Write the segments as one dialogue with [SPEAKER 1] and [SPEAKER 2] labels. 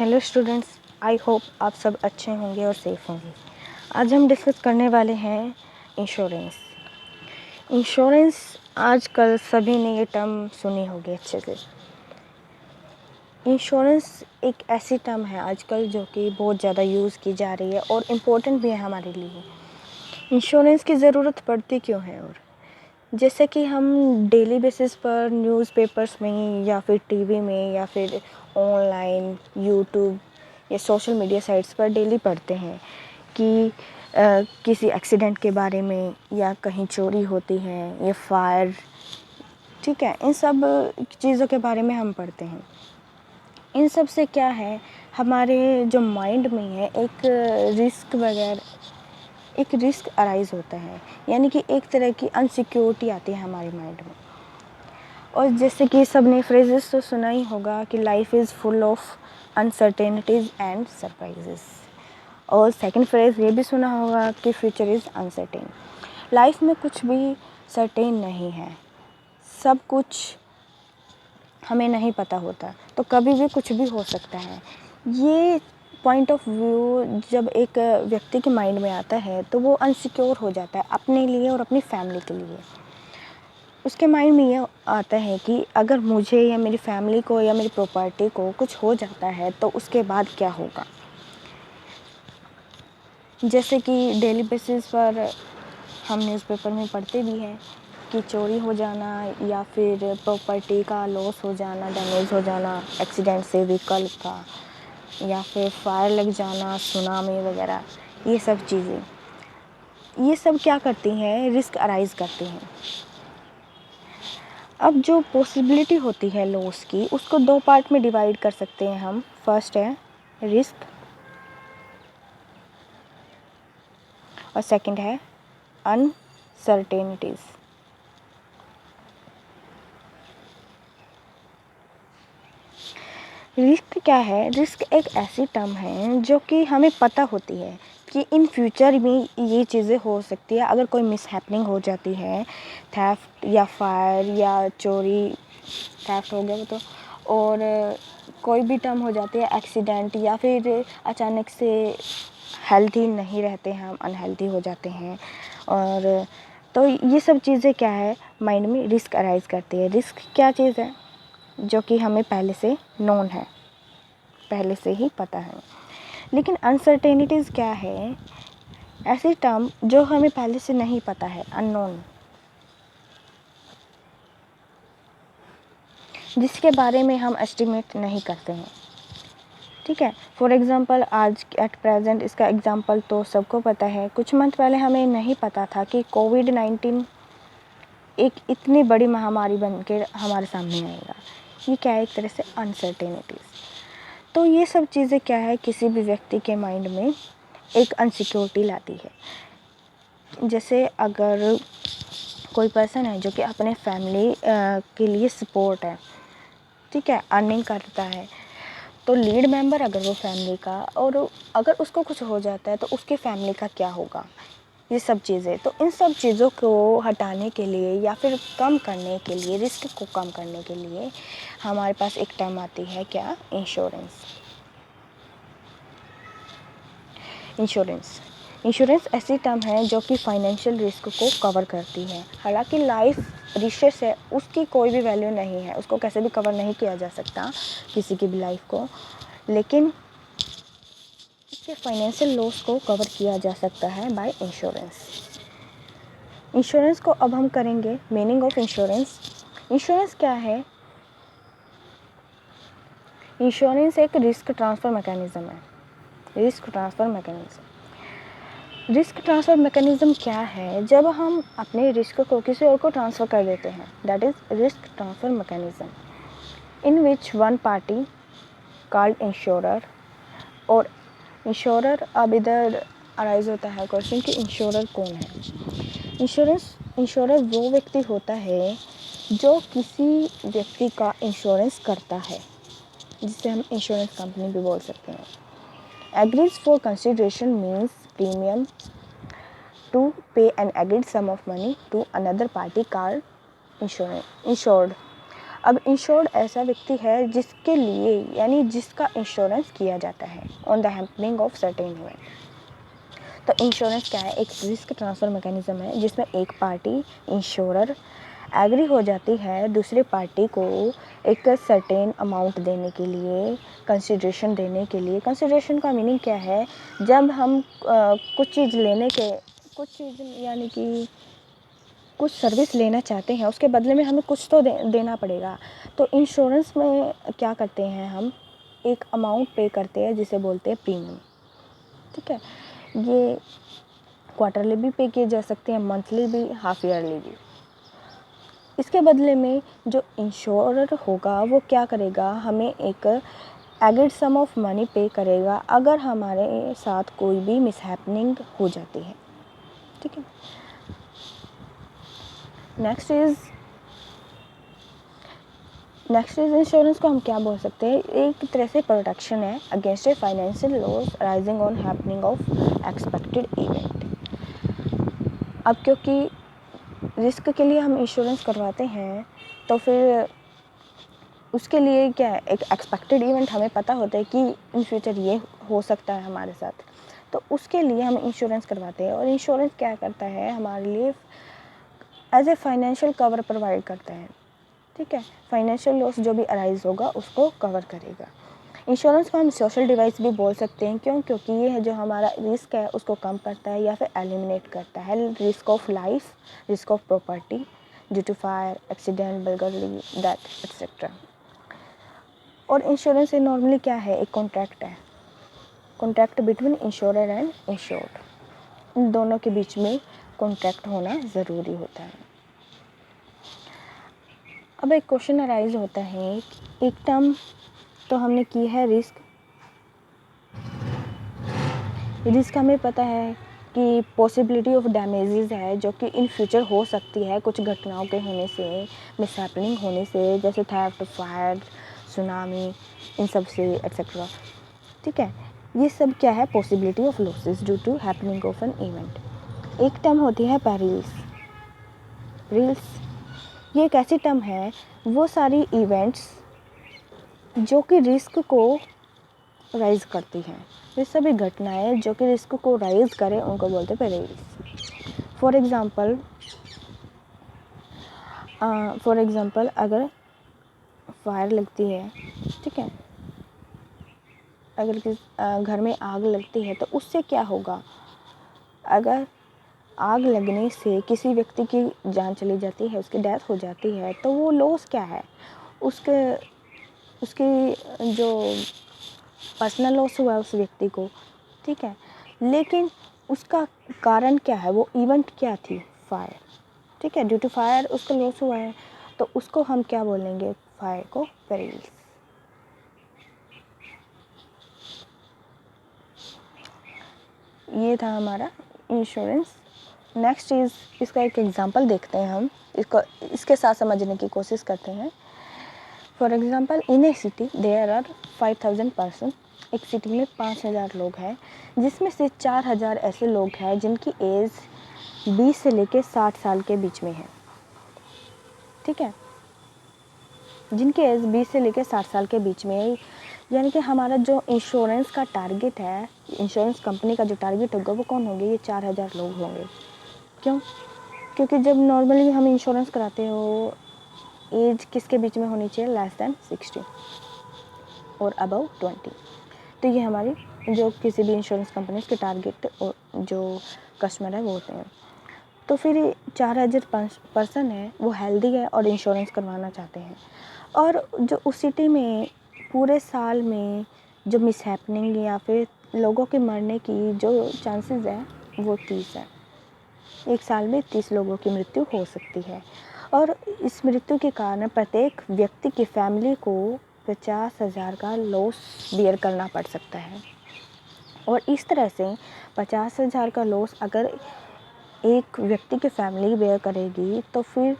[SPEAKER 1] Hello students, I hope आप सब अच्छे होंगे और सेफ होंगे। आज हम डिस्कस करने वाले हैं इंश्योरेंस। इंश्योरेंस आजकल सभी ने ये टर्म सुनी होगी अच्छे से। इंश्योरेंस एक ऐसी टर्म है आजकल जो कि बहुत ज़्यादा यूज़ की जा रही है और इम्पोर्टेंट भी है हमारे लिए। इंश्योरेंस की ज़रूरत पड़ती क्यों है? और जैसे कि हम डेली बेसिस पर न्यूज़पेपर्स में या फिर टीवी में या फिर ऑनलाइन यूट्यूब या सोशल मीडिया साइट्स पर डेली पढ़ते हैं कि किसी एक्सीडेंट के बारे में या कहीं चोरी होती है या फायर, ठीक है, इन सब चीज़ों के बारे में हम पढ़ते हैं। इन सब से क्या है, हमारे जो माइंड में है एक रिस्क अराइज होता है, यानी कि एक तरह की अनसिक्योरिटी आती है हमारे माइंड में। और जैसे कि सब ने फ्रेजेस तो सुना ही होगा कि life is full of uncertainties and surprises. और सेकंड फ्रेज ये भी सुना होगा कि फ्यूचर इज़ अनसर्टेन। लाइफ में कुछ भी सर्टेन नहीं है, सब कुछ हमें नहीं पता होता, तो कभी भी कुछ भी हो सकता है। ये पॉइंट ऑफ व्यू जब एक व्यक्ति के माइंड में आता है तो वो अनसिक्योर हो जाता है अपने लिए और अपनी फैमिली के लिए। उसके माइंड में ये आता है कि अगर मुझे या मेरी फैमिली को या मेरी प्रॉपर्टी को कुछ हो जाता है तो उसके बाद क्या होगा। जैसे कि डेली बेसिस पर हम न्यूज़पेपर में पढ़ते भी हैं कि चोरी हो जाना या फिर प्रॉपर्टी का लॉस हो जाना, डैमेज हो जाना एक्सीडेंट से व्हीकल का, या फिर फायर लग जाना, सुनामी वगैरह, ये सब चीज़ें, ये सब क्या करती हैं, रिस्क अराइज करती हैं। अब जो पॉसिबिलिटी होती है लॉस की, उसको दो पार्ट में डिवाइड कर सकते हैं हम। फर्स्ट है रिस्क और सेकंड है अनसर्टेनिटीज़। रिस्क क्या है? रिस्क एक ऐसी टर्म है जो कि हमें पता होती है कि इन फ्यूचर में ये चीज़ें हो सकती है। अगर कोई मिसहैपनिंग हो जाती है, थेफ्ट या फायर या चोरी, थेफ्ट हो गया वो तो, और कोई भी टर्म हो जाती है, एक्सीडेंट, या फिर अचानक से हेल्थी नहीं रहते हैं, हम अनहेल्थी हो जाते हैं। और तो ये सब चीज़ें क्या है, माइंड में रिस्क अराइज करती है। रिस्क क्या चीज़ है? जो कि हमें पहले से नोन है, पहले से ही पता है। लेकिन अनसर्टेनिटीज़ क्या है? ऐसी टर्म जो हमें पहले से नहीं पता है, अननोन, जिसके बारे में हम एस्टिमेट नहीं करते हैं, ठीक है। फॉर एग्ज़ाम्पल आज एट प्रेजेंट, इसका एग्ज़ाम्पल तो सबको पता है, कुछ मंथ पहले हमें नहीं पता था कि कोविड-19 एक इतनी बड़ी महामारी बन के हमारे सामने आएगा। ये क्या है? एक तरह से अनसर्टेनिटीज़। तो ये सब चीज़ें क्या है, किसी भी व्यक्ति के माइंड में एक अनसिक्योरिटी लाती है। जैसे अगर कोई पर्सन है जो कि अपने फैमिली के लिए सपोर्ट है, ठीक है, अर्निंग करता है, तो लीड मेंबर अगर वो फैमिली का, और अगर उसको कुछ हो जाता है तो उसकी फैमिली का क्या होगा, ये सब चीज़ें। तो इन सब चीज़ों को हटाने के लिए या फिर कम करने के लिए, रिस्क को कम करने के लिए हमारे पास एक टर्म आती है, क्या? इंश्योरेंस। इंश्योरेंस ऐसी टर्म है जो कि फाइनेंशियल रिस्क को कवर करती है। हालांकि लाइफ रिस्क है, उसकी कोई भी वैल्यू नहीं है, उसको कैसे भी कवर नहीं किया जा सकता किसी की भी लाइफ को, लेकिन इसके फाइनेंशियल लॉस को कवर किया जा सकता है बाय इंश्योरेंस। इंश्योरेंस को अब हम करेंगे मीनिंग ऑफ इंश्योरेंस। इंश्योरेंस क्या है? इंश्योरेंस एक रिस्क ट्रांसफ़र मैकेनिज़्म है। रिस्क ट्रांसफ़र मैकेनिज़्म क्या है? जब हम अपने रिस्क को किसी और को ट्रांसफ़र कर देते हैं, that is risk transfer mechanism, in which one party called insurer, और इंश्योरर, अब इधर अराइज होता है क्वेश्चन कि इंश्योरर कौन है। इंश्योरर वो व्यक्ति होता है जो किसी व्यक्ति का इंश्योरेंस करता है, जिसे हम इंश्योरेंस कंपनी भी बोल सकते हैं। Agrees for consideration means premium to pay an agreed sum of money to another party called insured. अब इंश्योर्ड ऐसा व्यक्ति है जिसके लिए यानी जिसका इंश्योरेंस किया जाता है on the happening of certain event. तो इंश्योरेंस क्या है? एक रिस्क ट्रांसफ़र मैकेनिज्म है जिसमें एक पार्टी इंश्योरर एग्री हो जाती है दूसरी पार्टी को एक सर्टेन अमाउंट देने के लिए, कंसिडरेशन देने के लिए। कंसिडरेशन का मीनिंग क्या है? जब हम कुछ चीज़ यानी कि कुछ सर्विस लेना चाहते हैं, उसके बदले में हमें कुछ तो देना पड़ेगा। तो इंश्योरेंस में क्या करते हैं, हम एक अमाउंट पे करते हैं जिसे बोलते हैं प्रीमियम। ठीक है, ये क्वार्टरली भी पे किए जा सकते हैं, मंथली भी, हाफ ईयरली भी। इसके बदले में जो इंश्योरर होगा वो क्या करेगा, हमें एक एग्रीड सम ऑफ मनी पे करेगा अगर हमारे साथ कोई भी मिसहैपनिंग हो जाती है। ठीक है, नेक्स्ट इज इंश्योरेंस को हम क्या बोल सकते हैं? एक तरह से प्रोटेक्शन है against a financial loss rising on happening of expected event. अब क्योंकि रिस्क के लिए हम इंश्योरेंस करवाते हैं तो फिर उसके लिए क्या है, एक एक्सपेक्टेड इवेंट हमें पता होता है कि इन फ्यूचर ये हो सकता है हमारे साथ, तो उसके लिए हम इंश्योरेंस करवाते हैं। और इंश्योरेंस क्या करता है, हमारे लिए as a financial cover provide करता है। ठीक है, फाइनेंशियल लॉस जो भी अराइज होगा उसको कवर करेगा। इंश्योरेंस को हम सोशल डिवाइस भी बोल सकते हैं। क्यों? क्योंकि ये है जो हमारा रिस्क है उसको कम करता है या फिर एलिमिनेट करता है। Risk of life, risk of property due to fire, accident, burglary, death etcetera. और इंश्योरेंस नॉर्मली क्या है, एक कॉन्ट्रैक्ट है, contract between insurer and insured. इन दोनों के बीच में कॉन्ट्रैक्ट होना ज़रूरी होता है। अब एक क्वेश्चन अराइज होता है, एक टर्म तो हमने की है रिस्क हमें पता है कि पॉसिबिलिटी ऑफ डैमेजेस है जो कि इन फ्यूचर हो सकती है कुछ घटनाओं के होने से, मिसहैपनिंग होने से, जैसे थेफ्ट, फायर, सुनामी, इन सब से एक्सेट्रा। ठीक है, ये सब क्या है, possibility of losses due to happening of an event. एक टर्म होती है पेरिल्स। ये एक ऐसी टर्म है, वो सारी इवेंट्स जो कि रिस्क को राइज करती हैं, ये सभी घटनाएं जो कि रिस्क को राइज करें उनको बोलते हैं पेरिल्स। फॉर एग्ज़ाम्पल अगर फायर लगती है, ठीक है, अगर घर में आग लगती है तो उससे क्या होगा, अगर आग लगने से किसी व्यक्ति की जान चली जाती है, उसकी डेथ हो जाती है, तो वो लॉस क्या है, उसकी जो पर्सनल लॉस हुआ है उस व्यक्ति को। ठीक है, लेकिन उसका कारण क्या है, वो इवेंट क्या थी, फायर। ठीक है, ड्यू टू फायर उसका लॉस हुआ है, तो उसको हम क्या बोलेंगे, फायर को पेरिल्स। ये था हमारा इंश्योरेंस। नेक्स्ट चीज़, इसका एक एग्जांपल देखते हैं हम, इसके साथ समझने की कोशिश करते हैं। For example, in a city there are 5000 person. एक सिटी में 5000 लोग हैं, जिसमें से 4000 ऐसे लोग हैं जिनकी एज 20 से लेकर 60 साल के बीच में है। ठीक है, जिनकी एज 20 से लेकर 60 साल के बीच में है, यानी कि हमारा जो इंश्योरेंस का टारगेट है, इंश्योरेंस कंपनी का जो टारगेट होगा वो कौन होंगे, ये 4000 लोग होंगे। क्यों? क्योंकि जब नॉर्मली हम इंश्योरेंस कराते हो, एज किसके बीच में होनी चाहिए, लेस दैन 60 और अबव 20। तो ये हमारी जो किसी भी इंश्योरेंस कंपनी के टारगेट जो कस्टमर है वो होते हैं। तो फिर 4000 पर्सन है वो हेल्दी है और इंश्योरेंस करवाना चाहते हैं, और जो उस सिटी में पूरे साल में जो मिसहैपनिंग या फिर लोगों के मरने की जो चांसेस है वो 30 है। एक साल में 30 लोगों की मृत्यु हो सकती है, और इस मृत्यु के कारण प्रत्येक व्यक्ति की फैमिली को 50,000 का लॉस बियर करना पड़ सकता है। और इस तरह से 50,000 का लॉस अगर एक व्यक्ति की फैमिली बेयर करेगी, तो फिर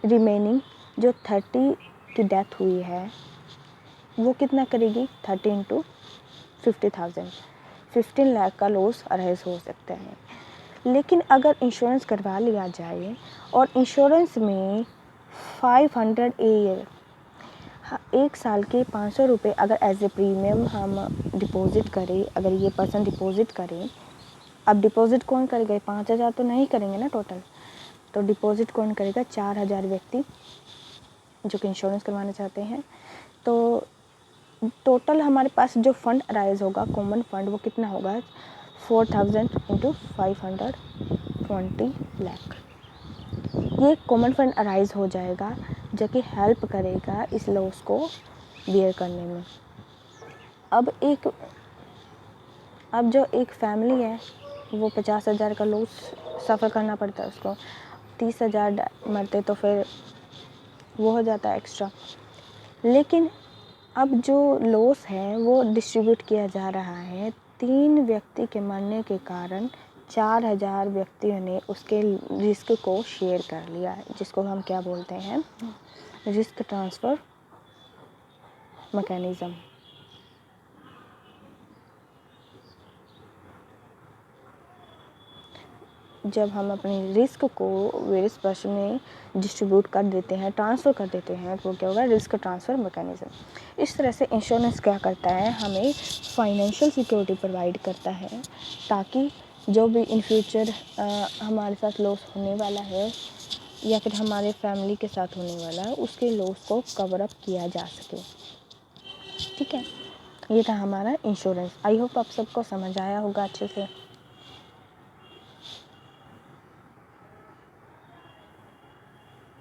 [SPEAKER 1] रिमेनिंग जो 30 की डेथ हुई है वो कितना करेगी, 30 इंटू 50,000, 15 लाख का लॉस अराइज हो सकता है। लेकिन अगर इंश्योरेंस करवा लिया जाए और इंश्योरेंस में 500 ए ईयर, 1 साल के 500 रुपये अगर एज ए प्रीमियम हम डिपॉज़िट करें, अगर ये पर्सन डिपॉज़िट करें, अब डिपॉज़िट कौन करेगा? 5,000 तो नहीं करेंगे ना टोटल, तो डिपॉज़िट कौन करेगा? 4,000 व्यक्ति जो कि इंश्योरेंस करवाना चाहते हैं। तो टोटल हमारे पास जो फंड अराइज होगा, कॉमन फंड, वो कितना होगा? 4,000 इंटू 500, 20 लाख। ये कॉमन फंड अराइज हो जाएगा जो कि हेल्प करेगा इस लॉस को बियर करने में। अब जो एक फैमिली है वो 50,000 का लॉस सफ़र करना पड़ता है उसको, 30,000 मरते तो फिर वो हो जाता है एक्स्ट्रा। लेकिन अब जो लॉस है वो डिस्ट्रीब्यूट किया जा रहा है। 3 व्यक्ति के मरने के कारण 4,000 व्यक्तियों ने उसके रिस्क को शेयर कर लिया है, जिसको हम क्या बोलते हैं? Risk transfer mechanism. जब हम अपने रिस्क को वेरियस पर्सन में डिस्ट्रीब्यूट कर देते हैं, ट्रांसफ़र कर देते हैं, तो क्या होगा? Risk transfer mechanism. इस तरह से इंश्योरेंस क्या करता है? हमें फाइनेंशियल सिक्योरिटी प्रोवाइड करता है, ताकि जो भी इन फ्यूचर हमारे साथ लॉस होने वाला है या फिर हमारे फैमिली के साथ होने वाला है, उसके लॉस को कवर अप किया जा सके। ठीक है, ये था हमारा इंश्योरेंस। आई होप आप सबको समझ आया होगा अच्छे से।